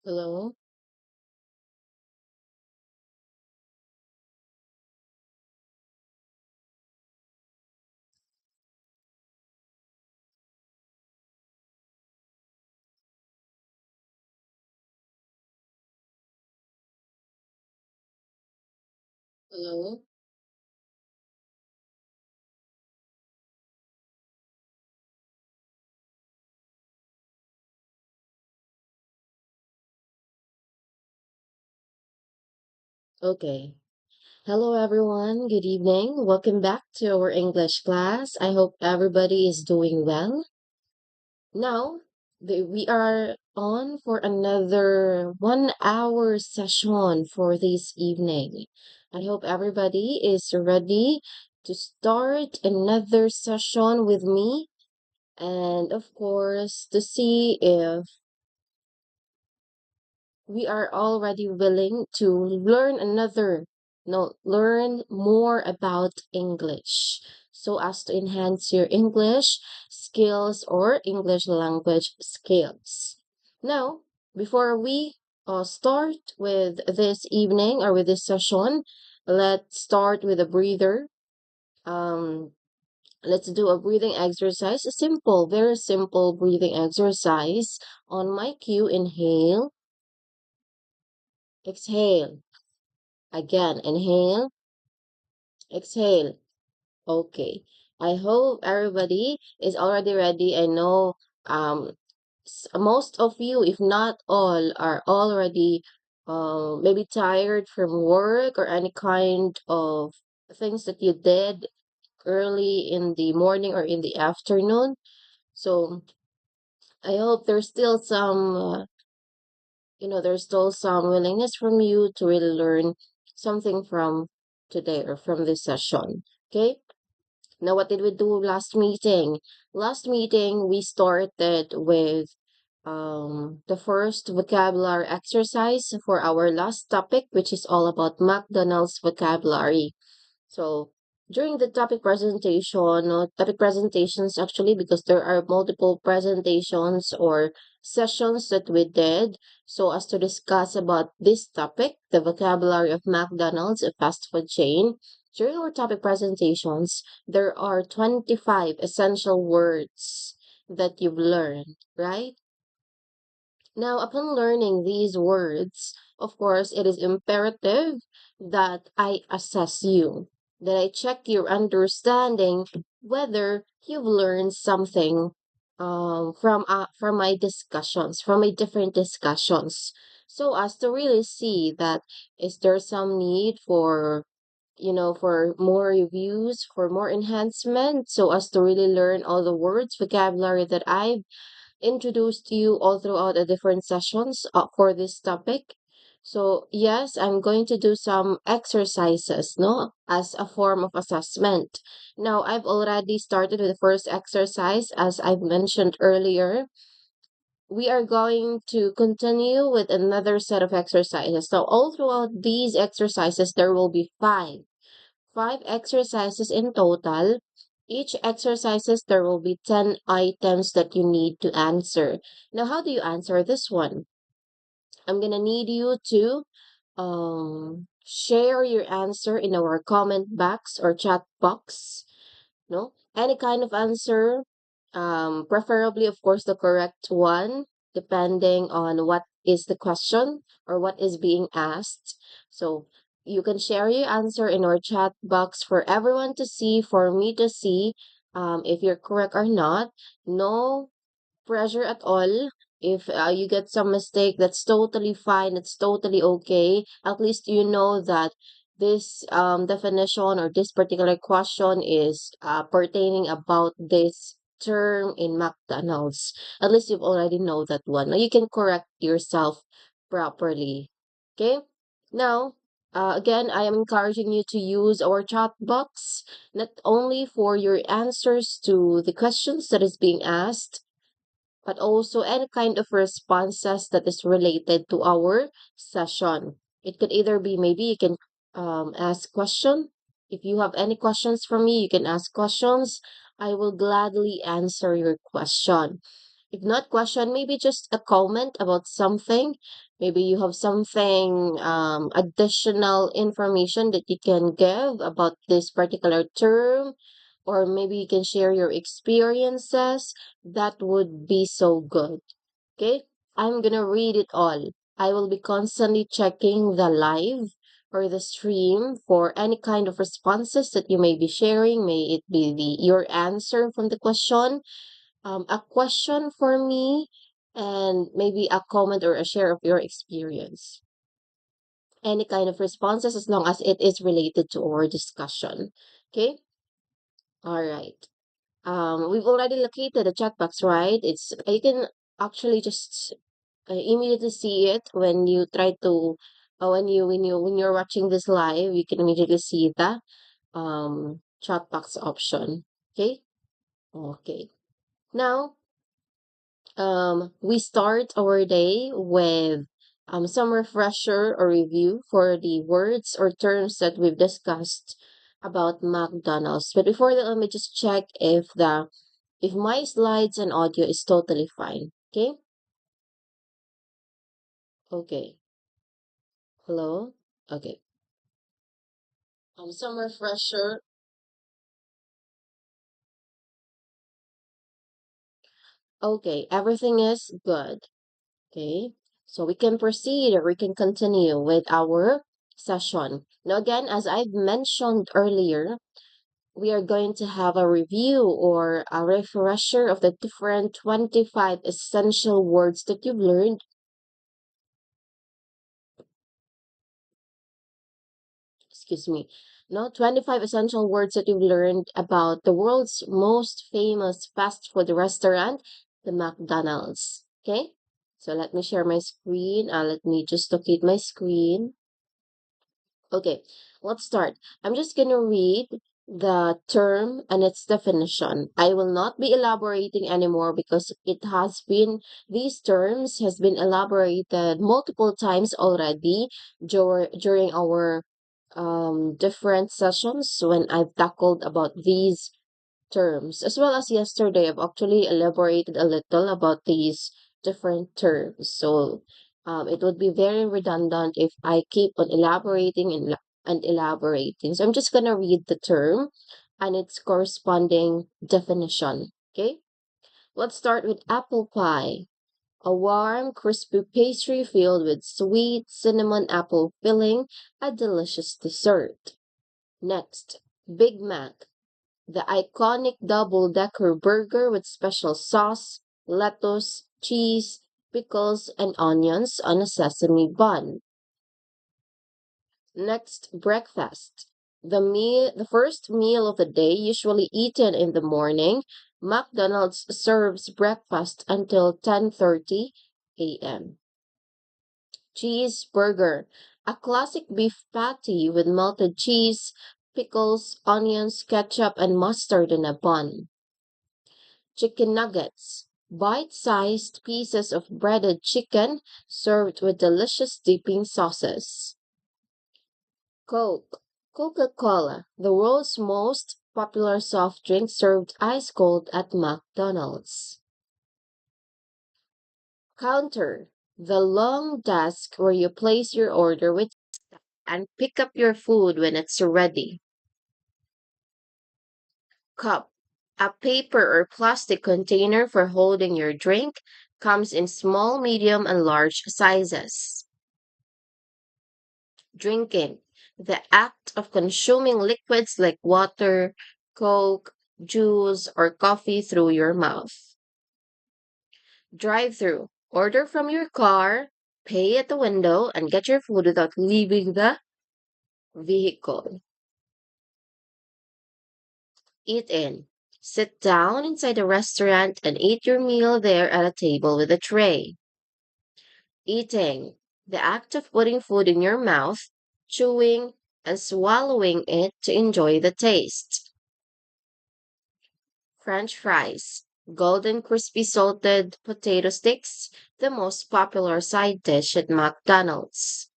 Hello? Hello? Okay. Hello, everyone. Good evening. Welcome back to our English class. I hope everybody is doing well. Now, we are on for another 1 hour session for this evening. I hope everybody is ready to start another session with me and, of course, to see if we are already willing to learn another, no, learn more about English so as to enhance your English skills or English language skills. Now, before we start with this evening or with this session, let's start with a breather. Um, let's do a breathing exercise, a simple, very simple breathing exercise. On my cue, inhale, exhale. Again, inhale, exhale. Okay. I hope everybody is already ready. I know most of you, if not all, are already maybe tired from work or any kind of things that you did early in the morning or in the afternoon. So I hope there's still some there's still some willingness from you to really learn something from today or from this session. Okay. Now, what did we do last meeting? Last meeting, we started with the first vocabulary exercise for our last topic, which is all about McDonald's vocabulary. So during the topic presentations actually, because there are multiple presentations or sessions that we did so as to discuss about this topic, the vocabulary of McDonald's, a fast food chain. During our topic presentations, there are 25 essential words that you've learned, right? Now, upon learning these words, of course, it is imperative that I assess you, that I check your understanding whether you've learned something from my discussions, from my different discussions, so as to really see that is there some need for for more reviews, for more enhancement, so as to really learn all the words, vocabulary that I've introduced you all throughout the different sessions for this topic. So yes, I'm going to do some exercises, no, as a form of assessment. Now, I've already started with the first exercise, as I've mentioned earlier. We are going to continue with another set of exercises. So all throughout these exercises, there will be five exercises in total. Each exercises, there will be 10 items that you need to answer. Now, how do you answer this one? I'm gonna need you to share your answer in our comment box or chat box. No, any kind of answer, preferably, of course, the correct one, depending on what is the question or what is being asked. So you can share your answer in our chat box for everyone to see, for me to see, if you're correct or not. No pressure at all. If you get some mistake, that's totally fine. It's totally okay. At least you know that this definition or this particular question is pertaining about this term in McDonald's. At least you've already know that one. Now you can correct yourself properly. Okay? Now, again, I am encouraging you to use our chat box not only for your answers to the questions that is being asked, but also any kind of responses that is related to our session. It could either be maybe you can ask question. If you have any questions for me, you can ask questions. I will gladly answer your question. If not question, maybe just a comment about something. Maybe you have something additional information that you can give about this particular term, or maybe you can share your experiences. That would be so good. Okay, I'm gonna read it all. I will be constantly checking the live or the stream for any kind of responses that you may be sharing. May it be your answer from the question, a question for me, and maybe a comment or a share of your experience. Any kind of responses as long as it is related to our discussion. Okay, all right. We've already located the checkbox, right? It's you can actually just immediately see it when you try to when you're watching this live. You can immediately see the chat box option. Okay. Okay, now we start our day with some refresher or review for the words or terms that we've discussed about McDonald's. But before that, let me just check if my slides and audio is totally fine. Okay. Okay. Hello. Okay. Some refresher. Okay, everything is good. Okay, so we can proceed or we can continue with our session. Now, again, as I've mentioned earlier, we are going to have a review or a refresher of the different 25 essential words that you've learned. Excuse me. No, 25 essential words that you've learned about the world's most famous fast food restaurant, the McDonald's. Okay? So let me share my screen. Let me just locate my screen. Okay, let's start. I'm just going to read the term and its definition. I will not be elaborating anymore because these terms has been elaborated multiple times already during our different sessions when I've tackled about these terms, as well as yesterday. I've actually elaborated a little about these different terms. So it would be very redundant if I keep on elaborating and elaborating. So I'm just going to read the term and its corresponding definition. Okay, let's start with apple pie. A warm, crispy pastry filled with sweet cinnamon apple filling, a delicious dessert. Next, Big Mac, the iconic double-decker burger with special sauce, lettuce, cheese, pickles, and onions on a sesame bun. Next, breakfast. The first meal of the day, usually eaten in the morning. McDonald's serves breakfast until 10:30 a.m. Cheeseburger, a classic beef patty with melted cheese, pickles, onions, ketchup, and mustard in a bun. Chicken nuggets, bite-sized pieces of breaded chicken served with delicious dipping sauces. Coke, Coca-Cola, the world's most popular soft drink served ice cold at McDonald's. Counter, the long desk where you place your order with and pick up your food when it's ready. Cup, a paper or plastic container for holding your drink, comes in small, medium, and large sizes. Drinking, the act of consuming liquids like water, Coke, juice, or coffee through your mouth. Drive through, order from your car, pay at the window, and get your food without leaving the vehicle. Eat in. Sit down inside a restaurant and eat your meal there at a table with a tray. Eating, the act of putting food in your mouth, chewing, and swallowing it to enjoy the taste. French fries, golden crispy salted potato sticks, the most popular side dish at McDonald's.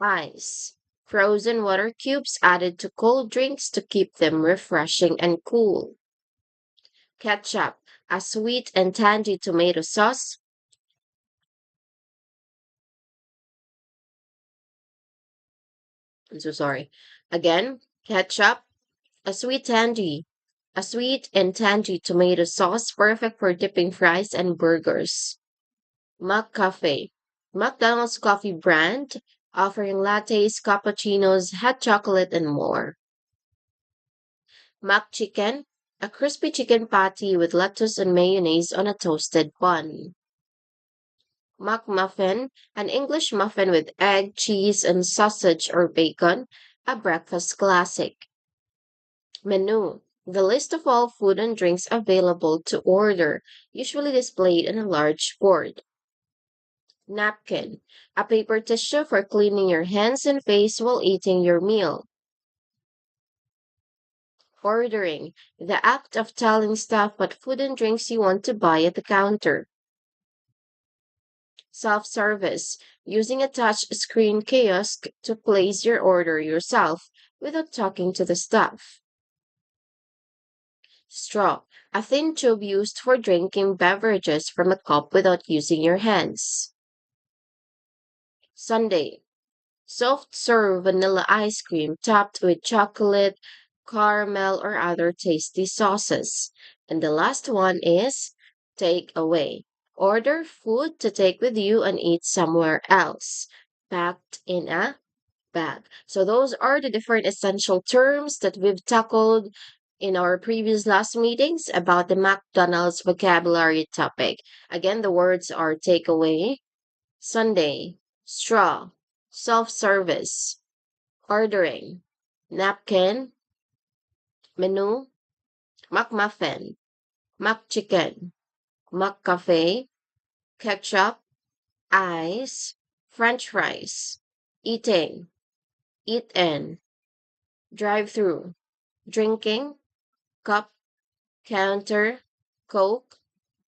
Ice. Frozen water cubes added to cold drinks to keep them refreshing and cool. Ketchup. A sweet and tangy tomato sauce. I'm so sorry. Again, ketchup. A sweet and tangy tomato sauce perfect for dipping fries and burgers. McCafe. McDonald's coffee brand offering lattes, cappuccinos, hot chocolate, and more. Mac chicken. A crispy chicken patty with lettuce and mayonnaise on a toasted bun. Mac muffin. An English muffin with egg, cheese, and sausage or bacon. A breakfast classic. Menu. The list of all food and drinks available to order, usually displayed on a large board. Napkin. A paper tissue for cleaning your hands and face while eating your meal. Ordering. The act of telling staff what food and drinks you want to buy at the counter. Self-service. Using a touch screen kiosk to place your order yourself without talking to the staff. Straw. A thin tube used for drinking beverages from a cup without using your hands. Sundae. Soft serve vanilla ice cream topped with chocolate, caramel, or other tasty sauces. And the last one is take away. Order food to take with you and eat somewhere else, packed in a bag. So those are the different essential terms that we've tackled in our previous last meetings about the McDonald's vocabulary topic. Again, the words are takeaway, Sunday, straw, self-service, ordering, napkin, menu, McMuffin, McChicken, McCafe, ketchup, ice, French fries, eating, eat in, drive-through, drinking, cup, counter, Coke,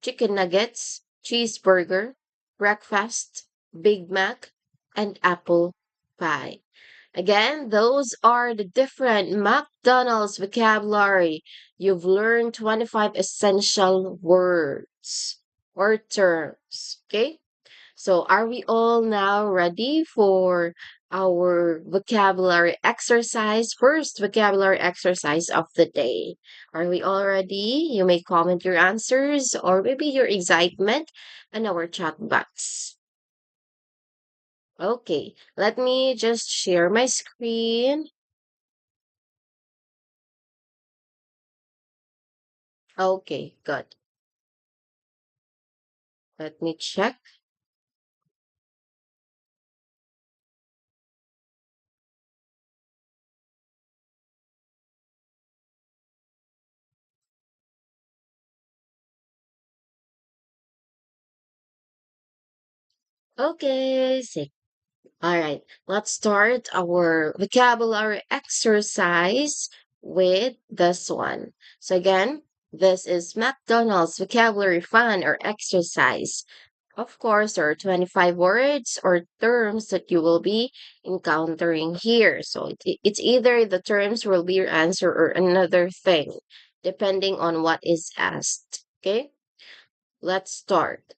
chicken nuggets, cheeseburger, breakfast, Big Mac, and apple pie. Again, those are the different McDonald's vocabulary. You've learned 25 essential words or terms. Okay? So, are we all now ready for our vocabulary exercise? First vocabulary exercise of the day. Are we all ready? You may comment your answers or maybe your excitement in our chat box. Okay, let me just share my screen. Okay, good. Let me check. Okay, all right, let's start our vocabulary exercise with this one. So again, this is McDonald's vocabulary fun or exercise. Of course, there are 25 words or terms that you will be encountering here. So it's either the terms will be your answer or another thing, depending on what is asked. Okay, let's start.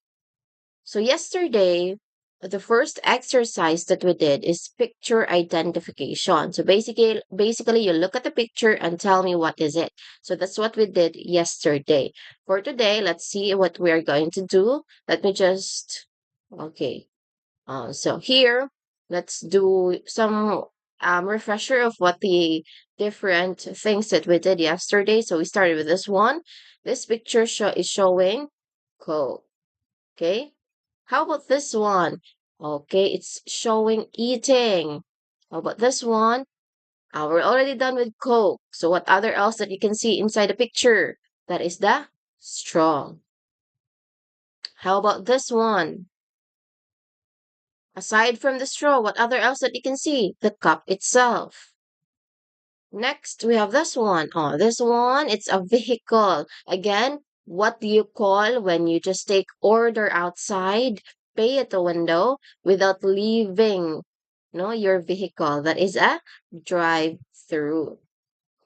So yesterday, the first exercise that we did is picture identification. So basically you look at the picture and tell me what is it. So that's what we did yesterday. For today, let's see what we are going to do. Let me just okay. So here, let's do some refresher of what the different things that we did yesterday. So we started with this one. This picture is showing Coke. Okay. How about this one? Okay, it's showing eating. How about this one? We're already done with Coke. So what other else that you can see inside the picture? That is the straw. How about this one? Aside from the straw, what other else that you can see? The cup itself. Next, we have this one. Oh, this one, it's a vehicle. Again, what do you call when you just take order outside, pay at the window without leaving no, your vehicle. That is a drive through.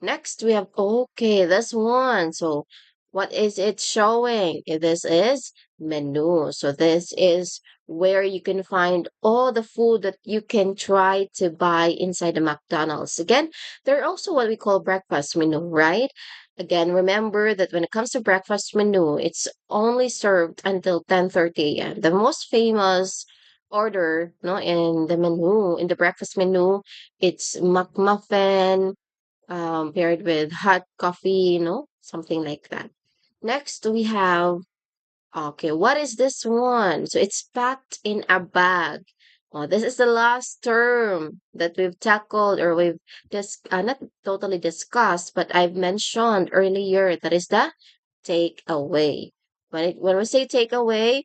Next, we have, okay, this one. So, what is it showing? This is menu. So, this is where you can find all the food that you can try to buy inside the McDonald's. Again, they're also what we call breakfast menu, right? Again, remember that when it comes to breakfast menu, it's only served until 10:30 a.m. The most famous order, no, in the menu, in the breakfast menu, it's McMuffin, paired with hot coffee, something like that. Next, we have, okay, what is this one? So it's packed in a bag. Oh, this is the last term that we've tackled or we've just not totally discussed, but I've mentioned earlier. That is the takeaway. When we say takeaway,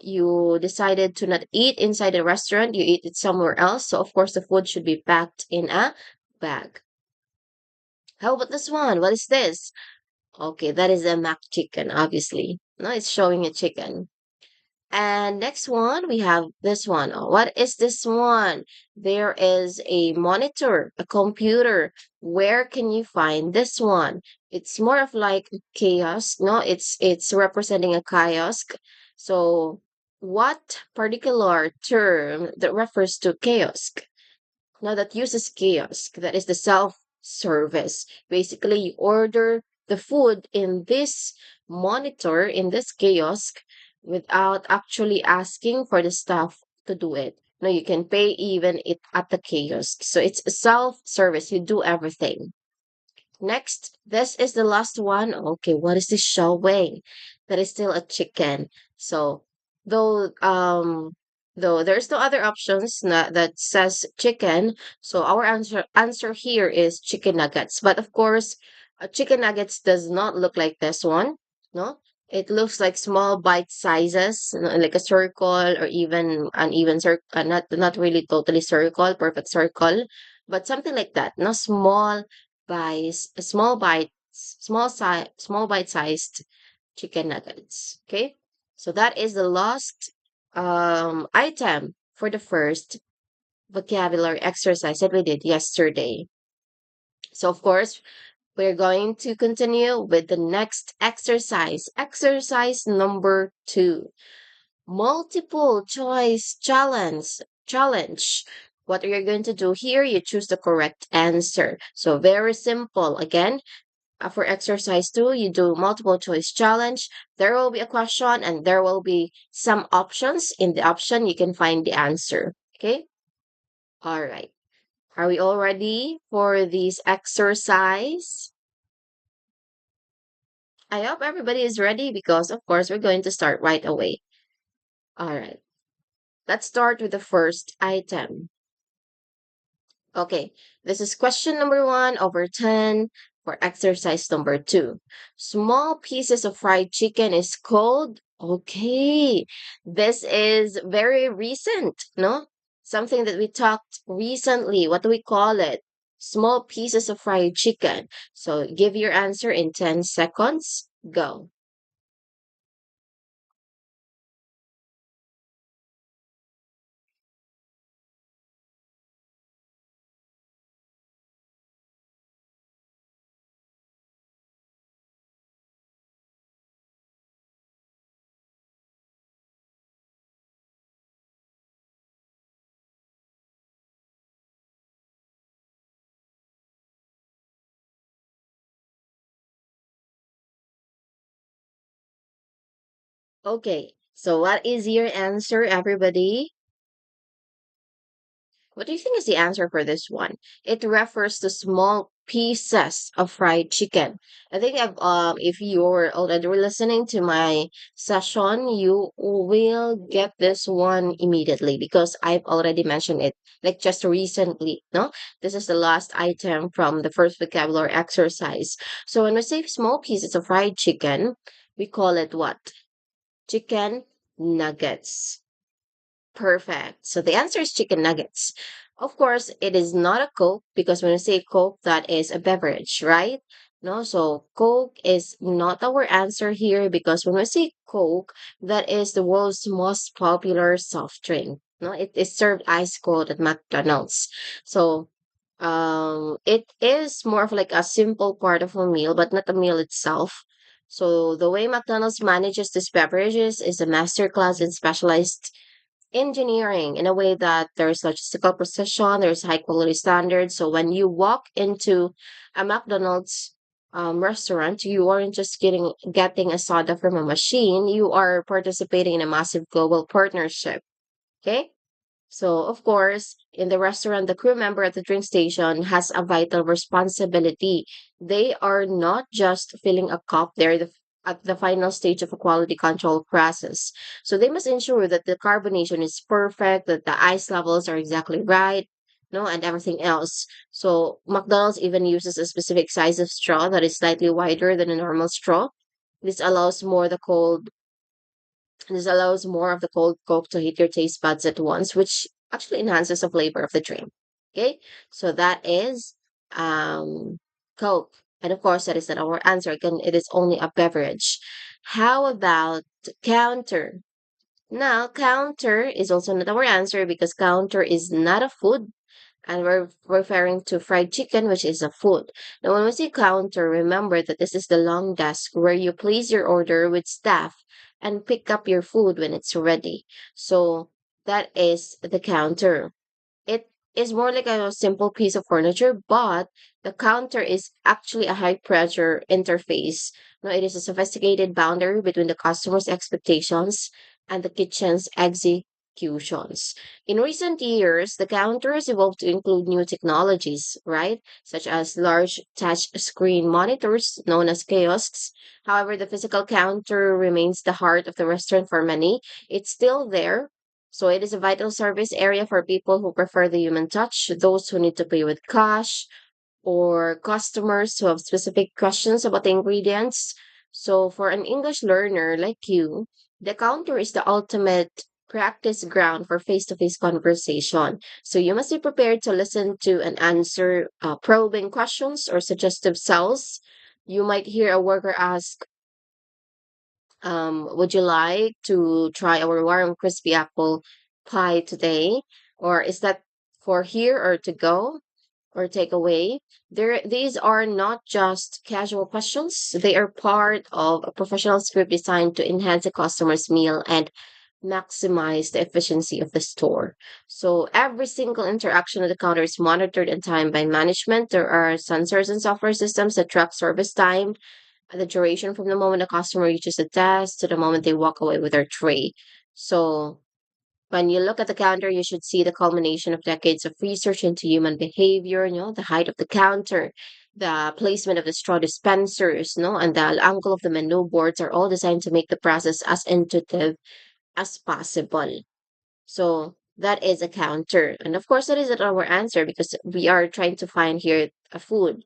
you decided to not eat inside the restaurant, you eat it somewhere else. So of course the food should be packed in a bag. How about this one? What is this? Okay, that is a mac chicken, obviously. No, it's showing a chicken. And next one, we have this one. Oh, what is this one? There is a monitor, a computer. Where can you find this one? It's more of like a kiosk. No, it's representing a kiosk. So, what particular term that refers to kiosk? Now that uses kiosk, that is the self-service. Basically, you order the food in this monitor, in this kiosk, without actually asking for the staff to do it. No, you can pay even it at the kiosk. So it's a self-service. You do everything. Next, this is the last one. Okay, what is this showing? That is still a chicken. So though though there's no other options that says chicken, so our answer here is chicken nuggets. But of course, chicken nuggets does not look like this one. No, it looks like small bite sizes, like a circle or even an even circle, not really totally circle, perfect circle, but something like that. No, small bite-sized chicken nuggets. Okay, so that is the last item for the first vocabulary exercise that we did yesterday. So of course, we're going to continue with the next exercise. Exercise number 2. Multiple choice challenge. What are you going to do here? You choose the correct answer. So very simple. Again, for exercise 2, you do multiple choice challenge. There will be a question and there will be some options. In the option, you can find the answer. Okay? All right. Are we all ready for this exercise? I hope everybody is ready because, of course, we're going to start right away. All right. Let's start with the first item. Okay, this is question number 1 over 10 for exercise number 2. Small pieces of fried chicken is called, okay, this is very recent, no? Something that we talked recently. What do we call it? Small pieces of fried chicken. So give your answer in 10 seconds. Go. Okay, so what is your answer, everybody? What do you think is the answer for this one? It refers to small pieces of fried chicken. I think if you're already listening to my session, you will get this one immediately because I've already mentioned it like just recently. No, this is the last item from the first vocabulary exercise. So when we say small pieces of fried chicken, we call it what? Chicken nuggets. Perfect. So the answer is chicken nuggets. Of course, it is not a Coke because when I say Coke, that is a beverage, right? No, so Coke is not our answer here because when we say Coke, that is the world's most popular soft drink. No, it is served ice cold at McDonald's. So it is more of like a simple part of a meal, but not a meal itself. So the way McDonald's manages these beverages is a masterclass in specialized engineering in a way that there's logistical precision, there's high quality standards. So when you walk into a McDonald's restaurant, you aren't just getting a soda from a machine. You are participating in a massive global partnership. Okay. So, of course, in the restaurant, the crew member at the drink station has a vital responsibility. They are not just filling a cup, they're at the final stage of a quality control process. So, they must ensure that the carbonation is perfect, that the ice levels are exactly right, no, and everything else. So, McDonald's even uses a specific size of straw that is slightly wider than a normal straw. This allows more the cold this allows more of the cold Coke to hit your taste buds at once, which actually enhances the flavor of the drink. Okay, so that is um, Coke. And of course, that is not our answer. Again, it is only a beverage. How about counter? Now, counter is also not our answer because counter is not a food and we're referring to fried chicken, which is a food. Now, when we say counter, remember that this is the long desk where you place your order with staff and pick up your food when it's ready. So that is the counter. It is more like a simple piece of furniture, but the counter is actually a high pressure interface. No, it is a sophisticated boundary between the customer's expectations and the kitchen's executions. In recent years, the counter has evolved to include new technologies, right? Such as large touch screen monitors known as kiosks. However, the physical counter remains the heart of the restaurant for many. It's still there, so it is a vital service area for people who prefer the human touch, those who need to pay with cash, or customers who have specific questions about the ingredients. So for an English learner like you, the counter is the ultimate practice ground for face-to-face conversation. So you must be prepared to listen to and answer probing questions or suggestive sells. You might hear a worker ask, would you like to try our warm crispy apple pie today? Or is that for here or to go or take away? These are not just casual questions. They are part of a professional script designed to enhance the customer's meal and maximize the efficiency of the store. So every single interaction at the counter is monitored and timed by management. There are sensors and software systems that track service time, the duration from the moment a customer reaches the desk to the moment they walk away with their tray. So when you look at the counter, you should see the culmination of decades of research into human behavior, the height of the counter, the placement of the straw dispensers, and the angle of the menu boards are all designed to make the process as intuitive as possible. So that is a counter. And of course, that isn't our answer because we are trying to find here a food.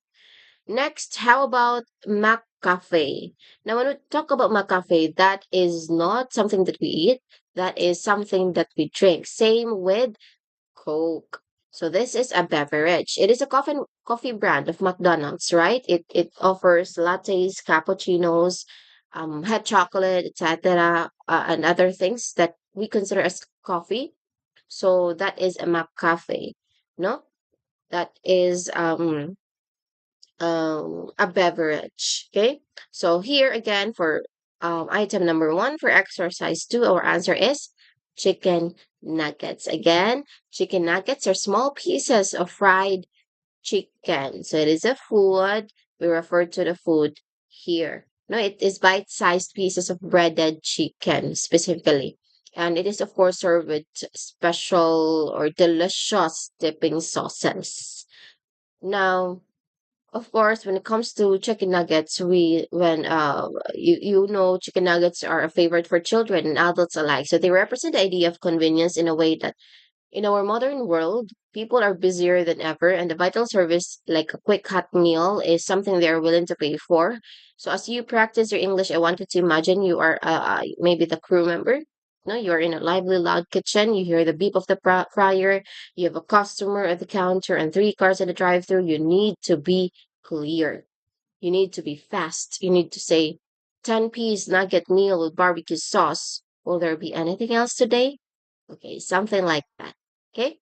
Next, how about McCafe? Now, when we talk about McCafe, that is not something that we eat. That is something that we drink. Same with Coke. So this is a beverage. It is a coffee brand of McDonald's, right? It offers lattes, cappuccinos, hot chocolate, etc., and other things that we consider as coffee. So that is a McCafe, no? That is a beverage. Okay. So here again for item number one for exercise two, our answer is chicken nuggets. Again, chicken nuggets are small pieces of fried chicken. So it is a food. We refer to the food here. No, it is bite-sized pieces of breaded chicken specifically. And it is, of course, served with special or delicious dipping sauces. Now, of course, when it comes to chicken nuggets, we when you know chicken nuggets are a favorite for children and adults alike. So they represent the idea of convenience in a way that in our modern world, people are busier than ever, and the vital service like a quick hot meal is something they are willing to pay for. So as you practice your English, I wanted to imagine you are maybe the crew member. No, you're in a lively, loud kitchen. You hear the beep of the fryer. You have a customer at the counter and three cars in the drive-through. You need to be clear. You need to be fast. You need to say 10-piece nugget meal with barbecue sauce. Will there be anything else today? Okay, something like that. Okay.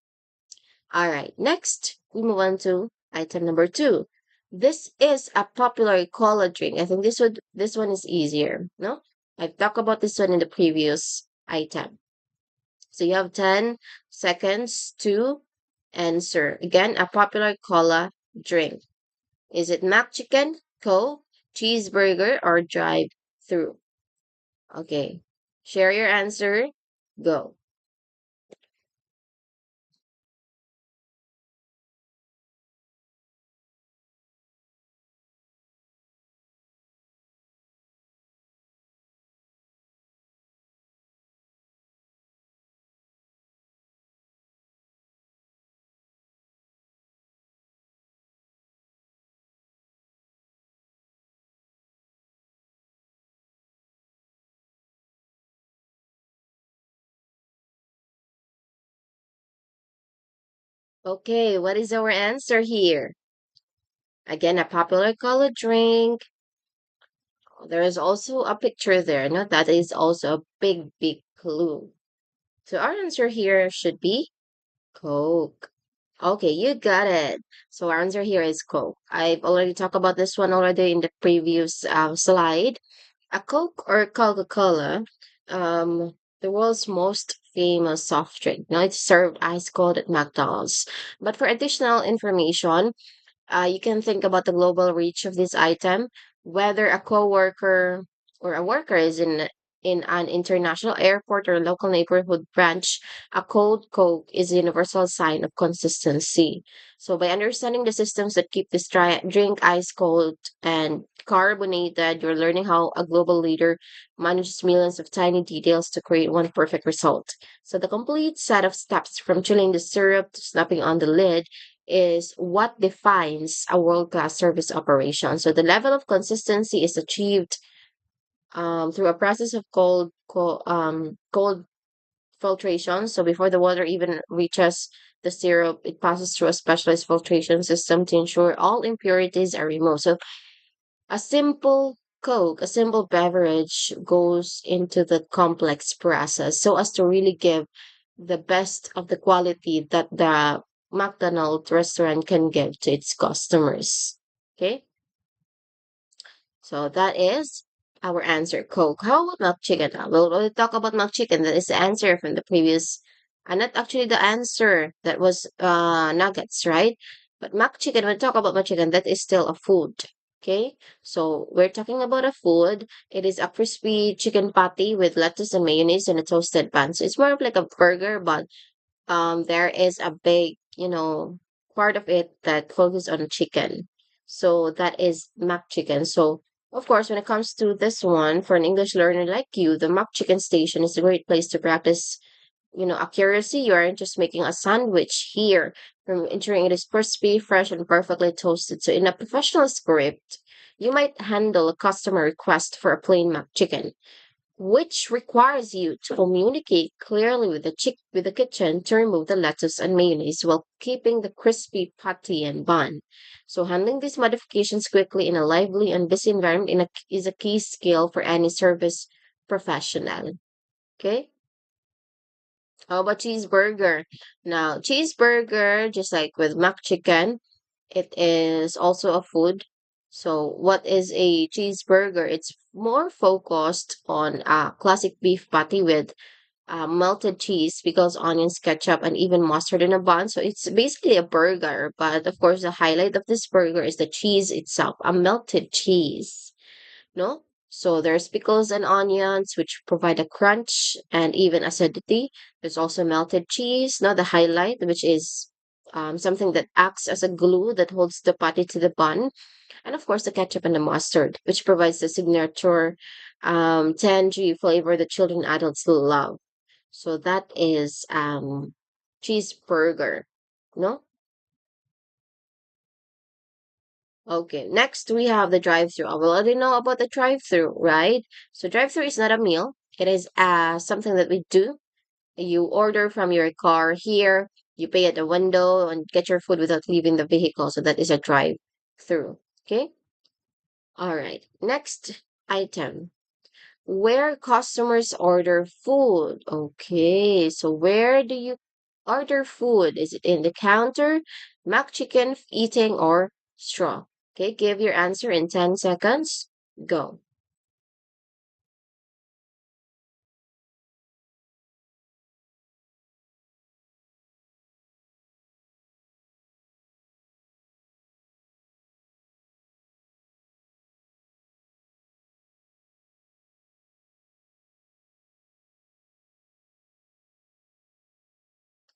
All right. Next, we move on to item number two. This is a popular cola drink. I think this one is easier. No, I've talked about this one in the previous item. So you have 10 seconds to answer. Again, a popular cola drink. Is it mac chicken, Coke, cheeseburger, or drive through? Okay. Share your answer. Go. Okay, what is our answer here? Again, a popular cola drink. There is also a picture there. No, that is also a big, big clue. So our answer here should be Coke. Okay, you got it. So our answer here is Coke. I've already talked about this one already in the previous slide. A Coke or Coca-Cola, the world's most famous soft drink. Now it's served ice cold at McDonald's. But for additional information, you can think about the global reach of this item, whether a coworker or a worker is in an international airport or local neighborhood branch, a cold Coke is a universal sign of consistency. So by understanding the systems that keep this drink ice cold and carbonated, you're learning how a global leader manages millions of tiny details to create one perfect result. So the complete set of steps from chilling the syrup to snapping on the lid is what defines a world-class service operation. So the level of consistency is achieved through a process of cold filtration. So before the water even reaches the syrup, it passes through a specialized filtration system to ensure all impurities are removed. So a simple Coke, a simple beverage goes into the complex process so as to really give the best of the quality that the McDonald's restaurant can give to its customers. Okay, so that is our answer, Coke. How about milk chicken? We'll talk about milk chicken. That is the answer from the previous, and not actually the answer that was nuggets, right? But mac chicken, when we talk about mac chicken, that is still a food. Okay, so we're talking about a food. It is a crispy chicken patty with lettuce and mayonnaise and a toasted bun. So it's more of like a burger, but there is a big, part of it that focuses on chicken. So that is mac chicken. So of course, when it comes to this one, for an English learner like you, the mac chicken station is a great place to practice, accuracy. You aren't just making a sandwich here. From ensuring it is crispy, fresh, and perfectly toasted. So in a professional script, you might handle a customer request for a plain mac chicken, which requires you to communicate clearly with the kitchen to remove the lettuce and mayonnaise while keeping the crispy patty and bun. So handling these modifications quickly in a lively and busy environment is a key skill for any service professional. Okay. How about cheeseburger? Now, cheeseburger, just like with mac chicken, it is also a food. So, what is a cheeseburger? It's more focused on a classic beef patty with melted cheese, pickles, onions, ketchup, and even mustard in a bun. So, it's basically a burger. But of course, the highlight of this burger is the cheese itself, a melted cheese. No? So there's pickles and onions, which provide a crunch and even acidity. There's also melted cheese, not the highlight, which is something that acts as a glue that holds the patty to the bun. And of course, the ketchup and the mustard, which provides the signature tangy flavor that children and adults love. So that is cheeseburger. No? Okay, next we have the drive-through. We already know about the drive-through, right? So drive-through is not a meal. It is something that we do. You order from your car here, you pay at the window and get your food without leaving the vehicle. So that is a drive-through. Okay? All right. Next item. Where customers order food. Okay, so where do you order food? Is it in the counter, mock chicken, eating, or straw? Okay, give your answer in 10 seconds. Go.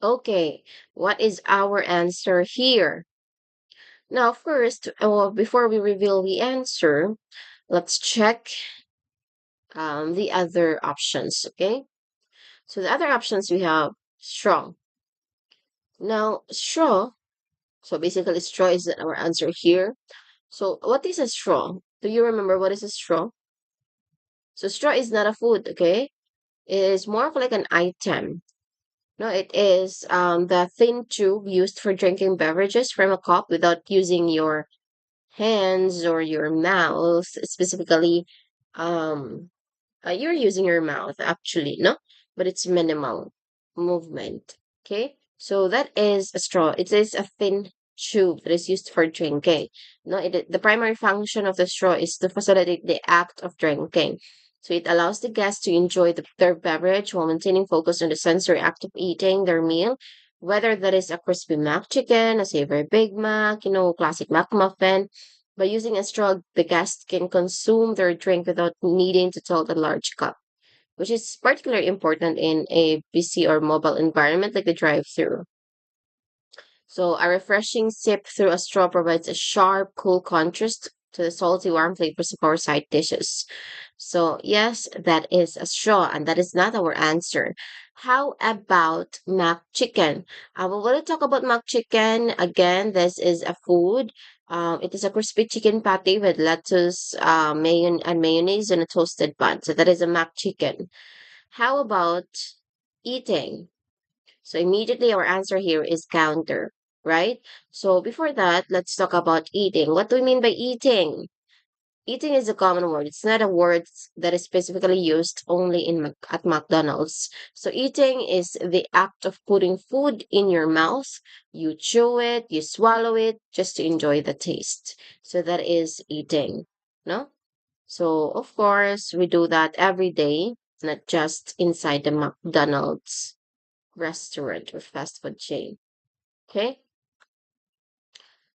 Okay, what is our answer here? Now, first, before we reveal the answer, let's check the other options. Okay, so the other options we have straw. Now, straw. So basically, straw is our answer here. So, what is a straw? Do you remember what is a straw? So, straw is not a food. Okay, it is more of like an item. No, it is the thin tube used for drinking beverages from a cup without using your hands or your mouth. Specifically, um, you're using your mouth actually, no? But it's minimal movement. Okay? So that is a straw. It is a thin tube that is used for drinking. No, the primary function of the straw is to facilitate the act of drinking. So it allows the guests to enjoy their beverage while maintaining focus on the sensory act of eating their meal, whether that is a crispy mac chicken, a savory Big Mac, classic Mac muffin. By using a straw, the guest can consume their drink without needing to tilt a large cup, which is particularly important in a busy or mobile environment like the drive-through. So a refreshing sip through a straw provides a sharp, cool contrast to the salty, warm flavors of our side dishes. So yes, that is a straw, and that is not our answer. How about mac chicken? We want to talk about mac chicken. Again, this is a food. It is a crispy chicken patty with lettuce, and mayonnaise on a toasted bun. So that is a mac chicken. How about eating? So immediately our answer here is counter, right? So before that, let's talk about eating. What do we mean by eating? Eating is a common word. It's not a word that is specifically used only at McDonald's. So eating is the act of putting food in your mouth. You chew it, you swallow it just to enjoy the taste. So that is eating, no? So of course, we do that every day, not just inside the McDonald's restaurant or fast food chain. Okay.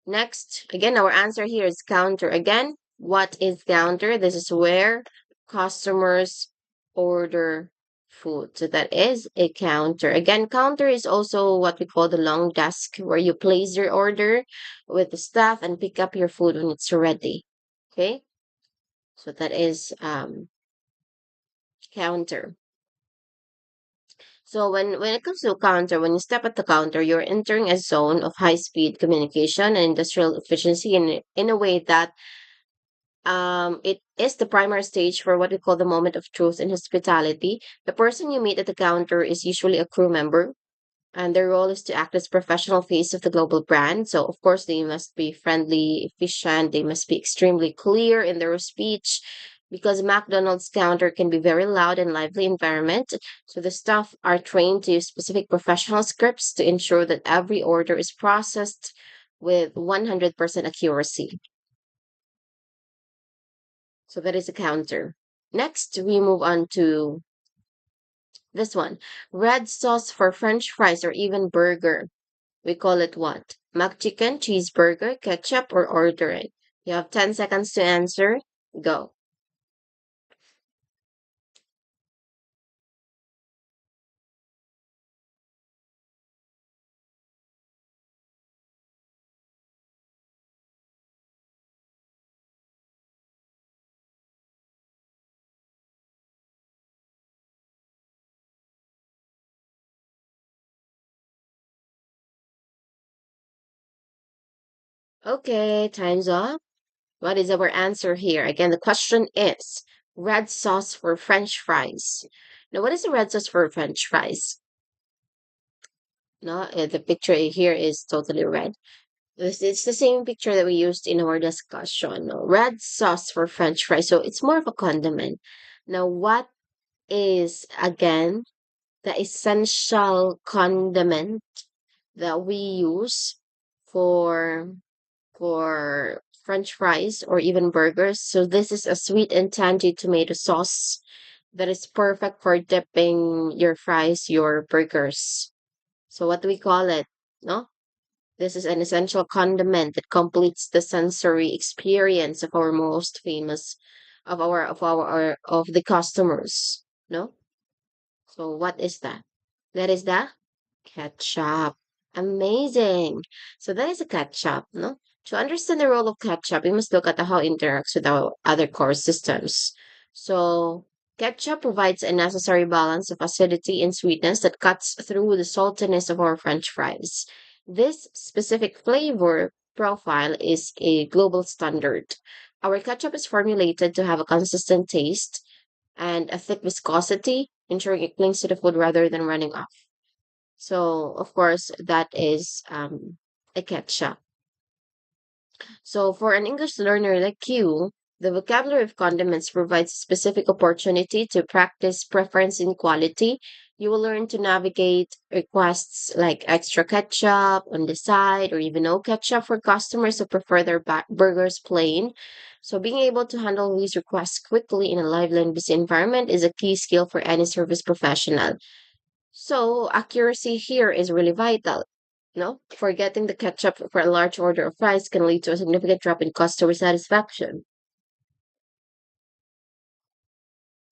Next, again, our answer here is counter. Again, what is counter? This is where customers order food. So that is a counter. Again, counter is also what we call the long desk where you place your order with the staff and pick up your food when it's ready. Okay. So that is counter. So when it comes to counter, when you step at the counter, you're entering a zone of high-speed communication and industrial efficiency in a way that it is the primary stage for what we call the moment of truth in hospitality. The person you meet at the counter is usually a crew member, and their role is to act as professional face of the global brand. So, of course, they must be friendly, efficient, they must be extremely clear in their speech because McDonald's counter can be very loud and lively environment. So the staff are trained to use specific professional scripts to ensure that every order is processed with 100% accuracy. So that is a counter. Next, we move on to this one. Red sauce for French fries or even burger. We call it what? McChicken, cheeseburger, ketchup, or ordering. You have 10 seconds to answer. Go. Okay, time's up. What is our answer here? Again, the question is red sauce for French fries. Now, what is the red sauce for French fries? No, the picture here is totally red. It's the same picture that we used in our discussion. No? Red sauce for French fries. So it's more of a condiment. Now, what is again the essential condiment that we use for French fries or even burgers? So this is a sweet and tangy tomato sauce that is perfect for dipping your fries, your burgers. So what do we call it? No? This is an essential condiment that completes the sensory experience of our most famous of the customers. No? So what is that? That is the ketchup. Amazing. So that is a ketchup, no? To understand the role of ketchup, we must look at how it interacts with our other core systems. So ketchup provides a necessary balance of acidity and sweetness that cuts through the saltiness of our French fries. This specific flavor profile is a global standard. Our ketchup is formulated to have a consistent taste and a thick viscosity, ensuring it clings to the food rather than running off. So, of course, that is a ketchup. So, for an English learner like you, the vocabulary of condiments provides a specific opportunity to practice preference in quality. You will learn to navigate requests like extra ketchup on the side or even no ketchup for customers who prefer their burgers plain. So, being able to handle these requests quickly in a lively and busy environment is a key skill for any service professional. So accuracy here is really vital. No, forgetting the ketchup for a large order of fries can lead to a significant drop in customer satisfaction.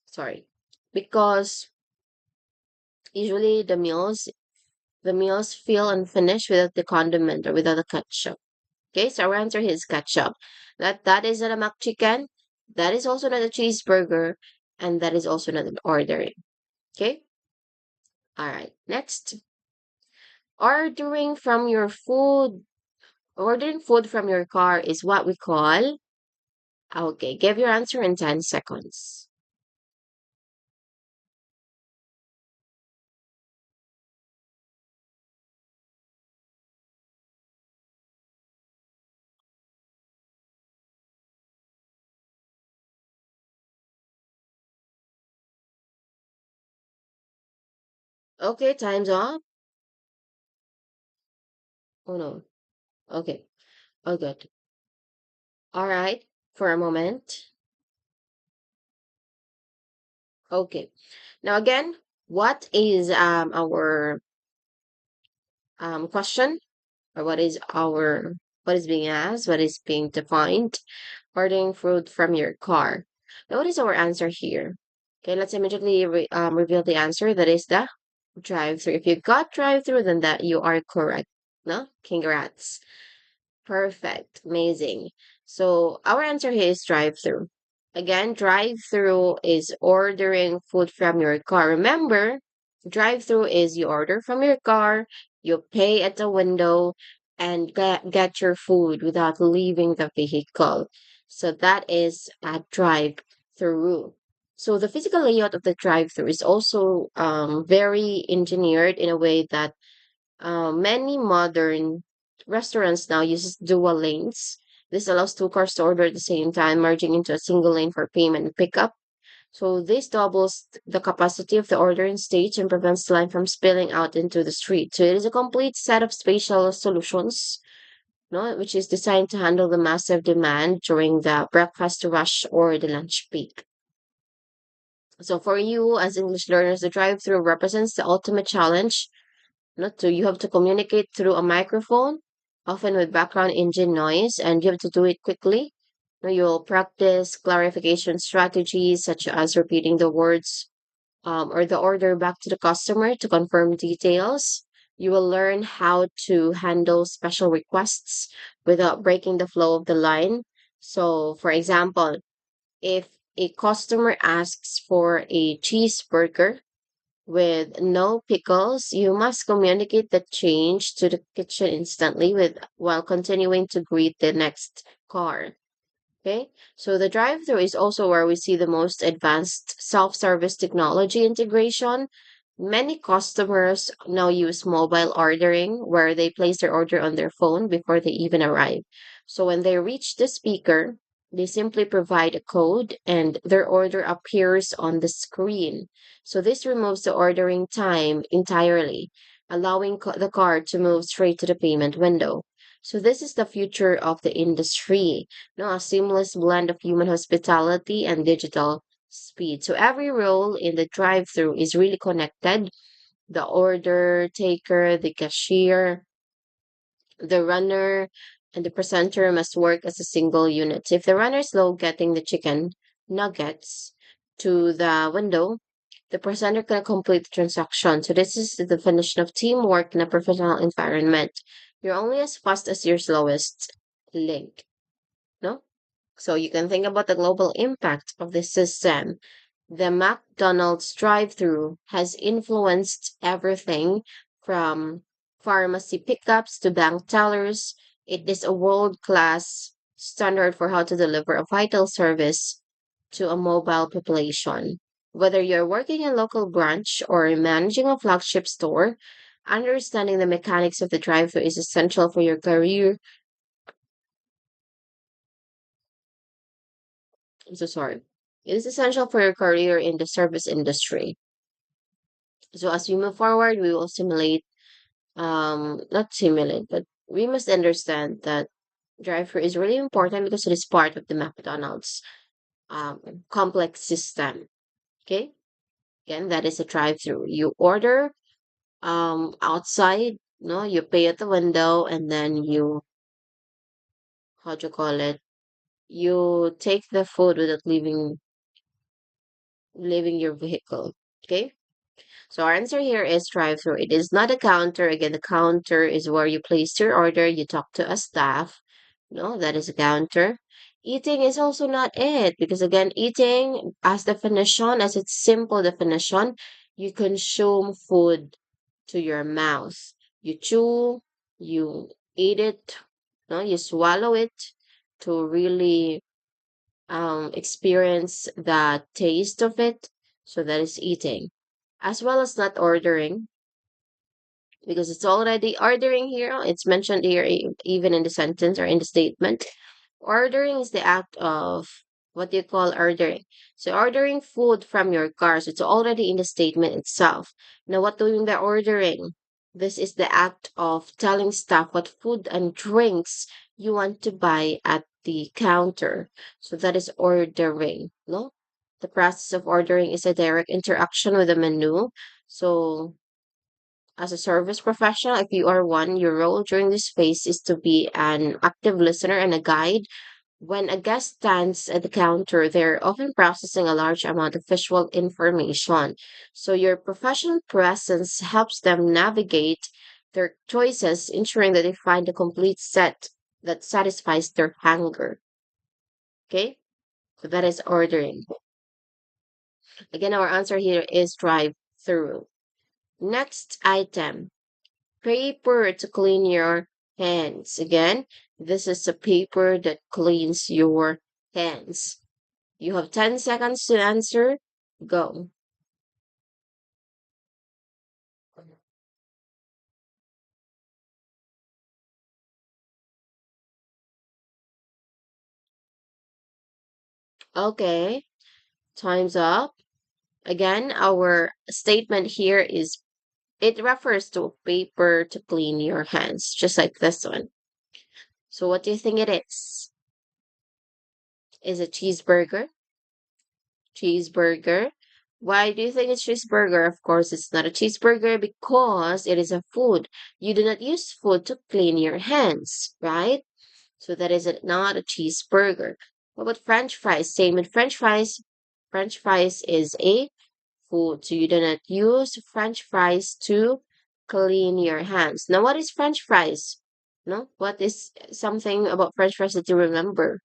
Sorry, because usually the meals feel unfinished without the condiment or without the ketchup. Okay, so our answer here is ketchup. That is not a mac chicken. That is also not a cheeseburger, and that is also not an ordering. Okay, all right. Next, ordering from your food ordering food from your car is what we call. Okay, give your answer in 10 seconds. Okay, time's up. Oh no. Okay, all good. All right, for a moment. Okay. Now again, what is our question or what is being asked, what is being defined? Ordering food from your car. Now what is our answer here? Okay, let's immediately reveal the answer. That is the drive-through. If you got drive-through, then that you are correct. No? Congrats. Perfect. Amazing. So our answer here is drive-through. Again, drive-through is ordering food from your car. Remember, drive-through is you order from your car, you pay at the window, and get your food without leaving the vehicle. So that is a drive-through. So the physical layout of the drive-through is also very engineered in a way that many modern restaurants now uses dual lanes. This allows two cars to order at the same time, merging into a single lane for payment and pickup. So this doubles the capacity of the ordering stage and prevents the line from spilling out into the street. So it is a complete set of spatial solutions, no, which is designed to handle the massive demand during the breakfast rush or the lunch peak. So for you as English learners, the drive-through represents the ultimate challenge. Not to You have to communicate through a microphone, often with background engine noise, and you have to do it quickly. You'll practice clarification strategies such as repeating the words or the order back to the customer to confirm details. You will learn how to handle special requests without breaking the flow of the line. So, for example, if a customer asks for a cheeseburger, with no pickles, you must communicate the change to the kitchen instantly with while continuing to greet the next car. Okay, so the drive-through is also where we see the most advanced self-service technology integration. Many customers now use mobile ordering where they place their order on their phone before they even arrive. So when they reach the speaker, They simply provide a code and their order appears on the screen. So this removes the ordering time entirely, allowing the card to move straight to the payment window. So this is the future of the industry, a seamless blend of human hospitality and digital speed. So every role in the drive-through is really connected. The order taker, the cashier, the runner, and the presenter must work as a single unit. So if the runner is slow getting the chicken nuggets to the window, the presenter can complete the transaction. So this is the definition of teamwork in a professional environment. You're only as fast as your slowest link. No? So you can think about the global impact of this system. The McDonald's drive-through has influenced everything from pharmacy pickups to bank tellers. It is a world-class standard for how to deliver a vital service to a mobile population. Whether you're working in a local branch or managing a flagship store, understanding the mechanics of the drive-through is essential for your career. I'm so sorry. It is essential for your career in the service industry. So as we move forward, we will simulate, not simulate, but we must understand that driver is really important because it is part of the McDonald's complex system. Okay, again, that is a drive-through. You order outside, no, you pay at the window, and then you, how do you call it? You take the food without leaving your vehicle. Okay. So our answer here is drive-through. It is not a counter. Again, the counter is where you place your order. You talk to a staff. No, that is a counter. Eating is also not it because again, eating as definition, as its simple definition, you consume food to your mouth. You chew, you eat it, no, you swallow it to really experience the taste of it. So that is eating, as well as not ordering because it's already ordering here. It's mentioned here, even in the sentence or in the statement. Ordering is the act of what do you call ordering? So ordering food from your car. So it's already in the statement itself. Now, what doing by ordering? This is the act of telling staff what food and drinks you want to buy at the counter. So that is ordering. No, the process of ordering is a direct interaction with the menu. So as a service professional, if you are one, your role during this phase is to be an active listener and a guide. When a guest stands at the counter, they're often processing a large amount of visual information. So your professional presence helps them navigate their choices, ensuring that they find a complete set that satisfies their hunger. Okay? So that is ordering. Again, our answer here is drive through. Next item, paper to clean your hands. Again, this is a paper that cleans your hands. You have 10 seconds to answer. Go. Okay, time's up. Again, our statement here is it refers to paper to clean your hands, just like this one. So, what do you think it is? Is it cheeseburger? Cheeseburger. Why do you think it's cheeseburger? Of course, it's not a cheeseburger because it is a food. You do not use food to clean your hands, right? So that is not a cheeseburger. What about French fries? Same with French fries. French fries is a food. So you do not use French fries to clean your hands. Now, what is French fries? No, what is something about French fries that you remember?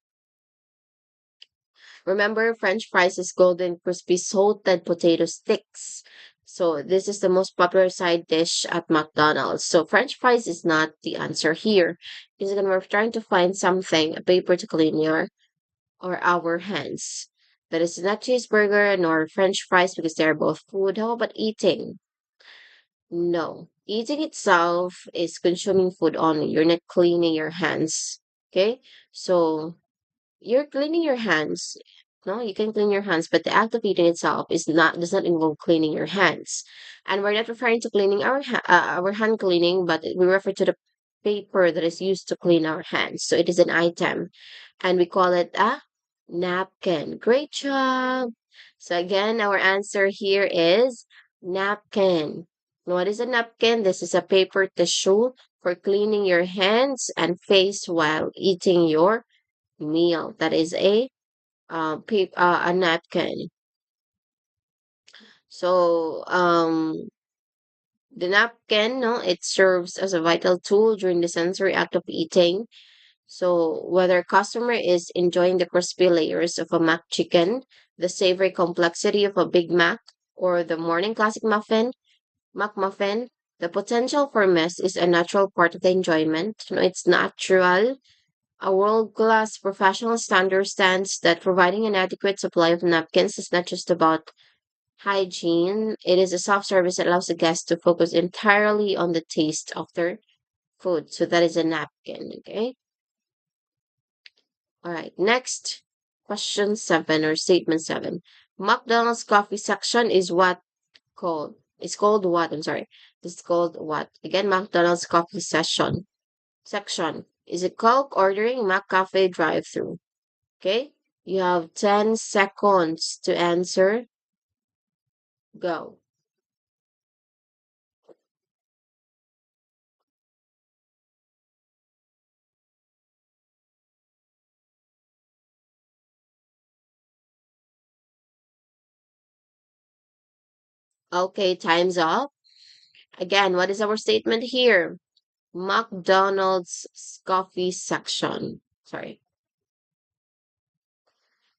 Remember, French fries is golden, crispy, salted potato sticks. So this is the most popular side dish at McDonald's. So French fries is not the answer here. Because again, we're trying to find something, a paper to clean your or our hands. That is not cheeseburger nor French fries because they're both food. How about eating? No. Eating itself is consuming food only. You're not cleaning your hands. Okay? So you're cleaning your hands. No, you can clean your hands, but the act of eating itself is not does not involve cleaning your hands. And we're not referring to cleaning our hand cleaning, but we refer to the paper that is used to clean our hands. So it is an item, and we call it a napkin. Great job. So again, our answer here is napkin. What is a napkin? This is a paper tissue for cleaning your hands and face while eating your meal. That is a napkin. So the napkin, no, it serves as a vital tool during the sensory act of eating. So whether customer is enjoying the crispy layers of a mac chicken, the savory complexity of a Big Mac, or the morning classic mac muffin, the potential for mess is a natural part of the enjoyment. No, it's natural. A world-class professional standard stands that providing an adequate supply of napkins is not just about hygiene. It is a soft service that allows the guest to focus entirely on the taste of their food. So that is a napkin, okay? All right, next question 7 or statement 7. McDonald's coffee section is what called? It's called what? I'm sorry. It's called what? Again, McDonald's coffee section. Is it Coke ordering McCafe drive-through? Okay, you have 10 seconds to answer. Go. Okay, time's up. Again, what is our statement here? McDonald's coffee section. Sorry.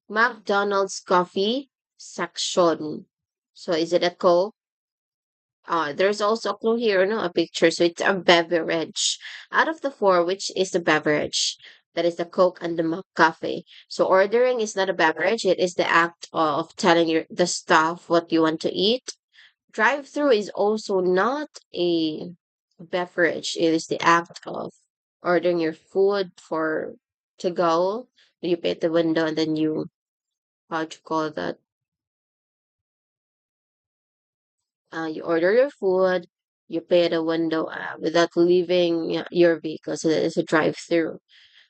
McDonald's coffee section. So is it a Coke? There's also a clue here, no, a picture. So it's a beverage. Out of the four, which is the beverage? That is the Coke and the McCafe. So ordering is not a beverage. It is the act of telling the staff what you want to eat. Drive-through is also not a beverage. It is the act of ordering your food for to go. You pay at the window and then you, how to call that? You order your food, you pay at a window without leaving your vehicle. So that is a drive-through.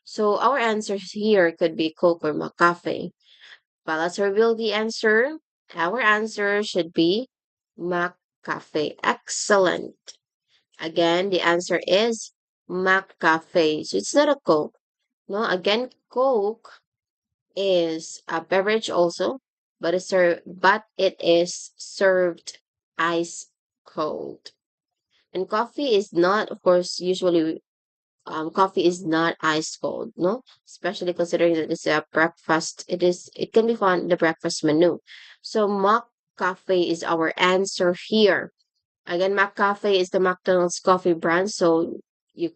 So our answers here could be Coke or McCafe. But let's reveal the answer. Our answer should be McCafe. Excellent. Again, the answer is McCafe. So it's not a Coke. No, again, Coke is a beverage also, but it is served ice cold. And coffee is not, of course, usually coffee is not ice cold, no? Especially considering that it's a breakfast. It can be found in the breakfast menu. So mock cafe is our answer here. Again, McCafe is the McDonald's coffee brand, so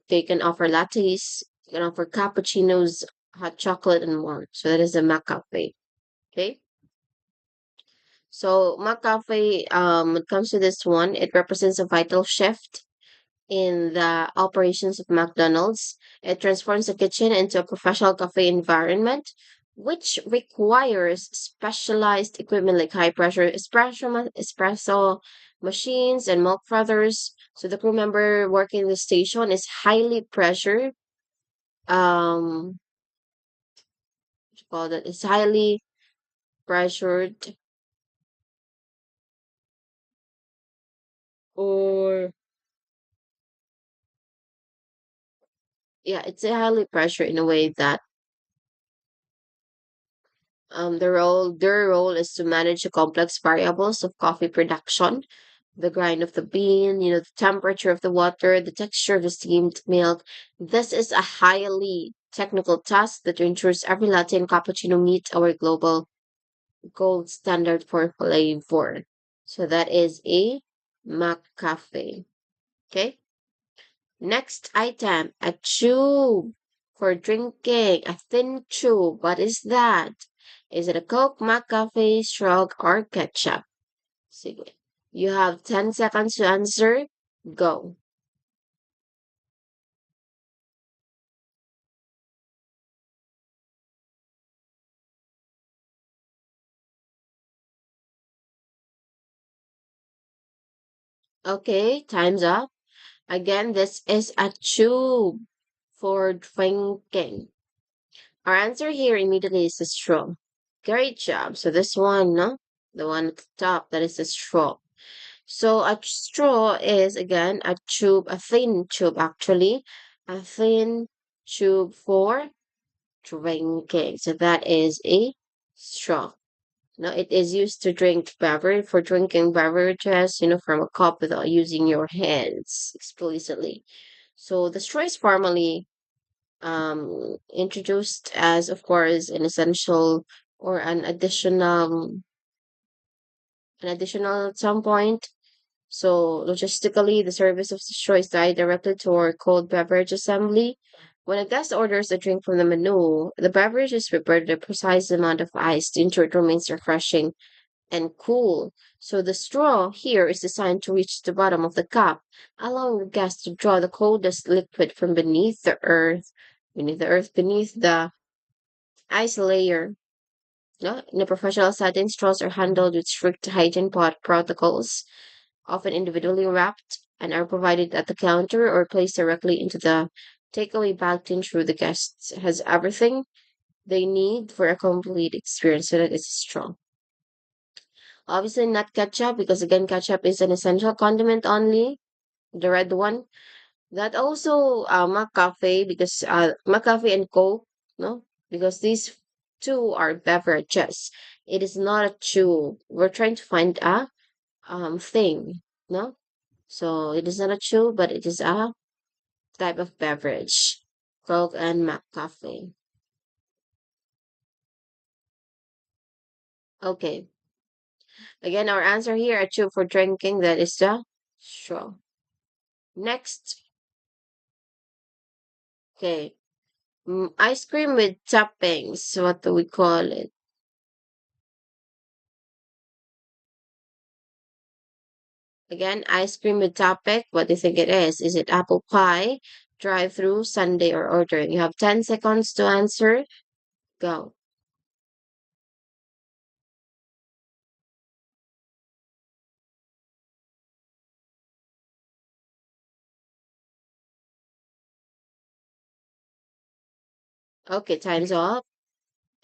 they can offer lattes, you can offer cappuccinos, hot chocolate, and more. So that is the McCafe. Okay. So McCafe, when it comes to this one, it represents a vital shift in the operations of McDonald's. It transforms the kitchen into a professional cafe environment, which requires specialized equipment like high pressure espresso machines and milk frothers. So the crew member working the station is highly pressured. What you call that? It's highly pressured, or yeah, it's a highly pressured in a way that their role is to manage the complex variables of coffee production, the grind of the bean, the temperature of the water, the texture of the steamed milk. This is a highly technical task that ensures every latte and cappuccino meet our global gold standard for flavor. So that is a McCafe. Okay. Next item, a tube for drinking, a thin tube. What is that? Is it a Coke, McCafe, straw, or ketchup? Sige. You have 10 seconds to answer. Go. Okay, time's up. Again, this is a tube for drinking. Our answer here immediately is a straw. Great job. So this one, no? The one at the top, that is a straw. So a straw is again a tube, a thin tube actually, a thin tube for drinking. So that is a straw. Now it is used to drink beverage for drinking beverages, from a cup without using your hands explicitly. So the straw is formally introduced as, of course, an essential or an additional at some point. So logistically, the service of the straw is tied directly to our cold beverage assembly. When a guest orders a drink from the menu, the beverage is prepared at a precise amount of ice to ensure it remains refreshing and cool. So the straw here is designed to reach the bottom of the cup, allowing the guest to draw the coldest liquid from beneath the ice layer. No? In a professional setting, straws are handled with strict hygiene protocols, often individually wrapped, and are provided at the counter or placed directly into the takeaway bag to ensure the guest has everything they need for a complete experience. So that is a straw. Obviously, not ketchup, because again, ketchup is an essential condiment only, the red one. That also McCafe, because McCafe and Coke, no, because these two are beverages. It is not a chew. We're trying to find a thing, no. So it is not a chew, but it is a type of beverage. Coke and McCafe. Okay. Again, our answer here, a chew for drinking. That is the straw. Next, okay. Ice cream with toppings. What do we call it? Again, ice cream with topping. What do you think it is? Is it apple pie, drive-through, sundae, or ordering? You have 10 seconds to answer. Go. Okay, time's up.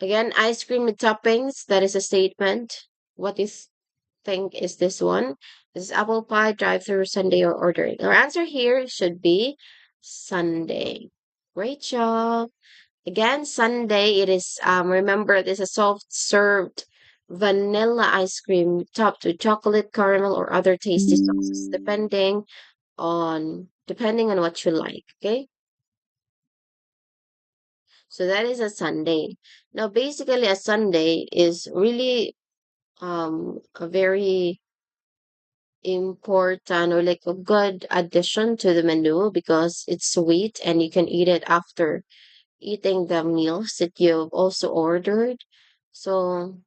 Again, ice cream with toppings. That is a statement. What do you think is this one? This is apple pie, drive-through, sundae, or ordering. Our answer here should be sundae. Great job. Again, Sunday, it is, remember, it is a soft served vanilla ice cream topped with chocolate, caramel, or other tasty sauces, depending on what you like. Okay. So that is a Sunday. Now, basically, a Sunday is really, a very important or like a good addition to the menu because it's sweet and you can eat it after eating the meals that you've also ordered. So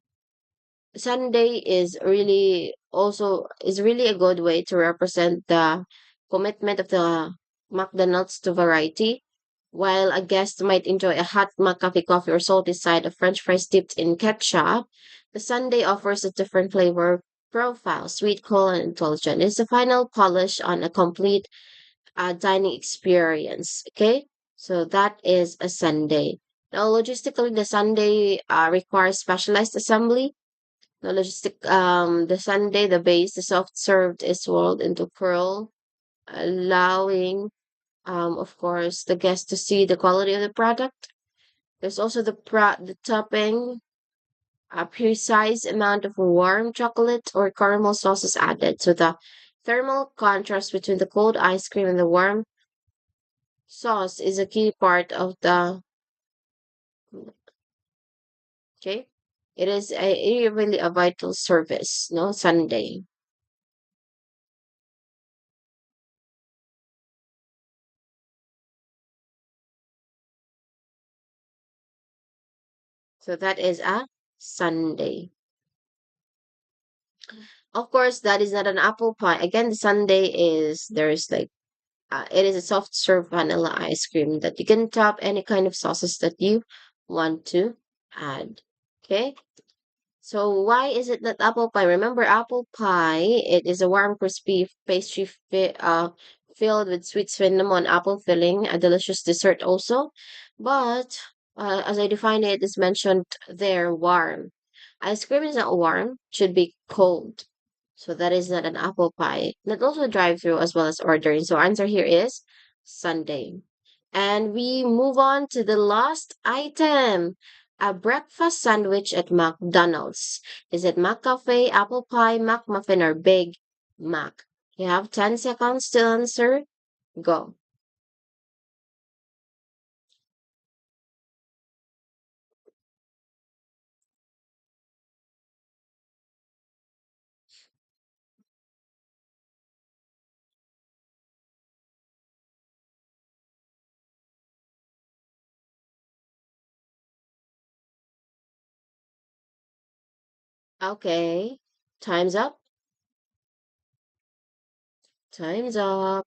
Sunday is really a good way to represent the commitment of the McDonald's to variety. While a guest might enjoy a hot McCafe coffee or salty side of French fries dipped in ketchup, the Sunday offers a different flavor profile, sweet, cool, and indulgent. It's the final polish on a complete dining experience. Okay, so that is a Sunday. Now, logistically, the Sunday requires specialized assembly. The Sunday, the base, the soft served is rolled into pearl, allowing, of course, the guest to see the quality of the product. There's also the topping, a precise amount of warm chocolate or caramel sauce is added. So the thermal contrast between the cold ice cream and the warm sauce is a key part of the. Okay, it is really a vital service. No, Sunday. So that is a Sunday. Of course, that is not an apple pie. Again, the sundae is there's like it is a soft serve vanilla ice cream that you can top any kind of sauces that you want to add. Okay, So why is it that apple pie? Remember apple pie, it is a warm, crispy pastry filled with sweet cinnamon apple filling, a delicious dessert also. But as I define it, is mentioned there warm. Ice cream is not warm, should be cold. So that is not an apple pie. Not also drive-through as well as ordering. So answer here is Sunday. And we move on to the last item. A breakfast sandwich at McDonald's. Is it McCafe, apple pie, McMuffin, or Big Mac? You have 10 seconds to answer. Go. Okay. Time's up. Time's up.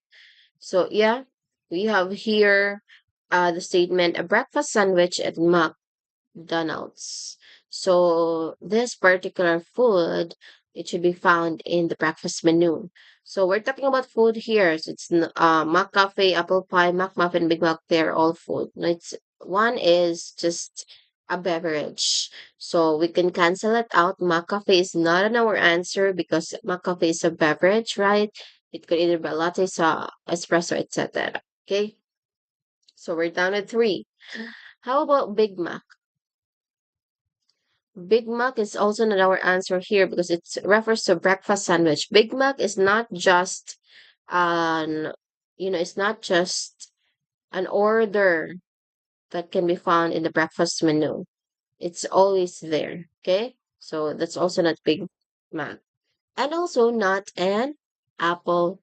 So yeah, we have here the statement a breakfast sandwich at McDonald's. So this particular food, it should be found in the breakfast menu. So we're talking about food here. So it's McCafe, apple pie, McMuffin, Big Mac. They're all food. No, it's one is just a beverage. So we can cancel it out. McCafe is not an our answer because McCafe is a beverage, right? It could either be latte, espresso, etc. Okay. So we're down to three. How about Big Mac? Big Mac is also not our answer here because it refers to breakfast sandwich. Big Mac is not just an, it's not just an order that can be found in the breakfast menu. It's always there. Okay. So that's also not Big Mac. And also not an apple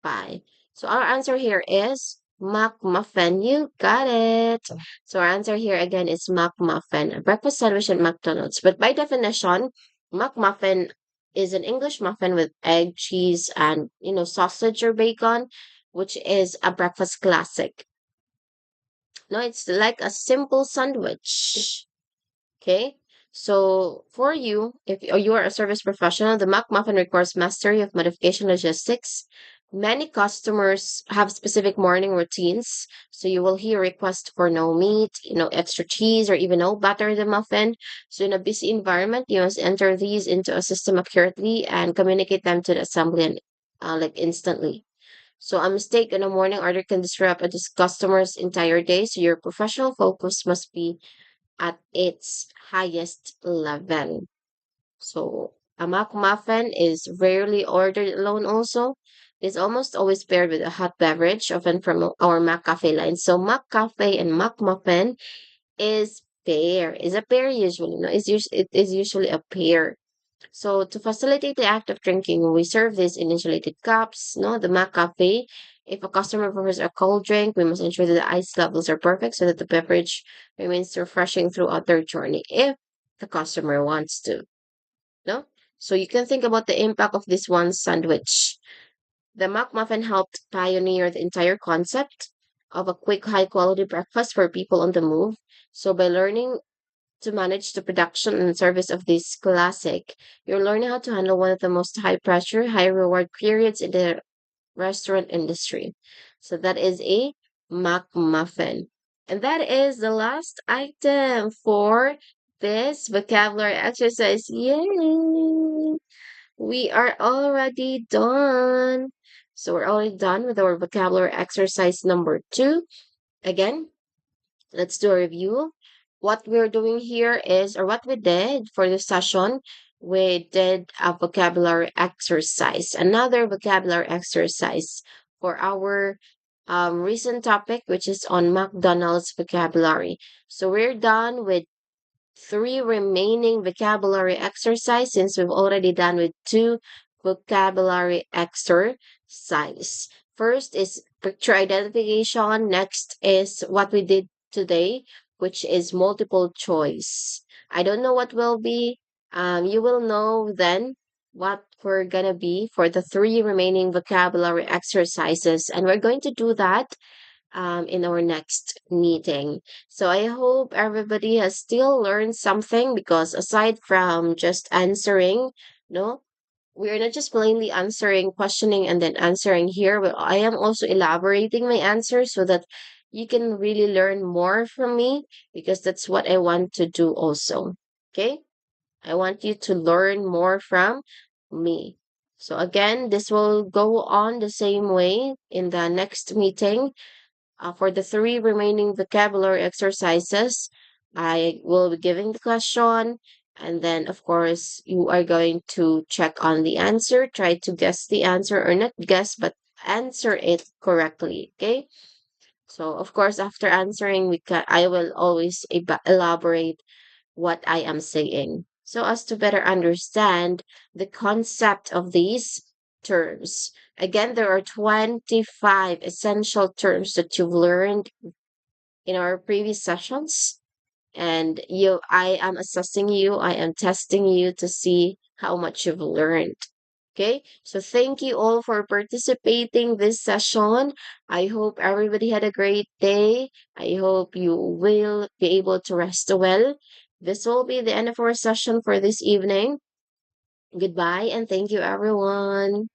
pie. So our answer here is McMuffin. You got it. So our answer here again is McMuffin, a breakfast sandwich at McDonald's. But by definition, McMuffin is an English muffin with egg, cheese, and sausage or bacon, which is a breakfast classic. No, it's like a simple sandwich. Okay. So for you, if or you are a service professional, the McMuffin requires mastery of modification logistics. Many customers have specific morning routines. So you will hear requests for no meat, extra cheese, or even no butter in the muffin. So in a busy environment, you must enter these into a system accurately and communicate them to the assembly and like instantly. So a mistake in a morning order can disrupt a customer's entire day. So your professional focus must be at its highest level. So a McMuffin is rarely ordered alone also. It's almost always paired with a hot beverage, often from our McCafe line. So McCafe and McMuffin is a pair usually. No, it is usually a pair. So to facilitate the act of drinking, we serve this in insulated cups. No, the McCafe. If a customer prefers a cold drink, we must ensure that the ice levels are perfect so that the beverage remains refreshing throughout their journey. If the customer wants to, no. So you can think about the impact of this one sandwich. The McMuffin helped pioneer the entire concept of a quick, high quality breakfast for people on the move. So by learning to manage the production and service of this classic, you're learning how to handle one of the most high pressure, high reward periods in the restaurant industry. So that is a McMuffin. And that is the last item for this vocabulary exercise. Yay! We are already done. So we're already done with our vocabulary exercise number two. Again, let's do a review. What we're doing here is, or what we did for this session, we did a vocabulary exercise, another vocabulary exercise for our recent topic, which is on McDonald's vocabulary. So we're done with three remaining vocabulary exercise since we've already done with two vocabulary exercise. First is picture identification. Next is what we did today, which is multiple choice. I don't know what will be. You will know then what we're gonna be for the three remaining vocabulary exercises, and we're going to do that in our next meeting. So I hope everybody has still learned something, because aside from just answering, no, we're not just plainly answering, questioning, and then answering here, but I am also elaborating my answer so that you can really learn more from me, because that's what I want to do also. Okay? I want you to learn more from me. So again, this will go on the same way in the next meeting. For the three remaining vocabulary exercises, I will be giving the question, and then, of course, you are going to check on the answer, try to guess the answer, or not guess, but answer it correctly. Okay. So, of course, after answering, I will always elaborate what I am saying, so as to better understand the concept of these terms. Again, there are 25 essential terms that you've learned in our previous sessions, and I am assessing you, I am testing you to see how much you've learned. Okay, so thank you all for participating this session. I hope everybody had a great day. I hope you will be able to rest well. This will be the end of our session for this evening. Goodbye, and thank you, everyone.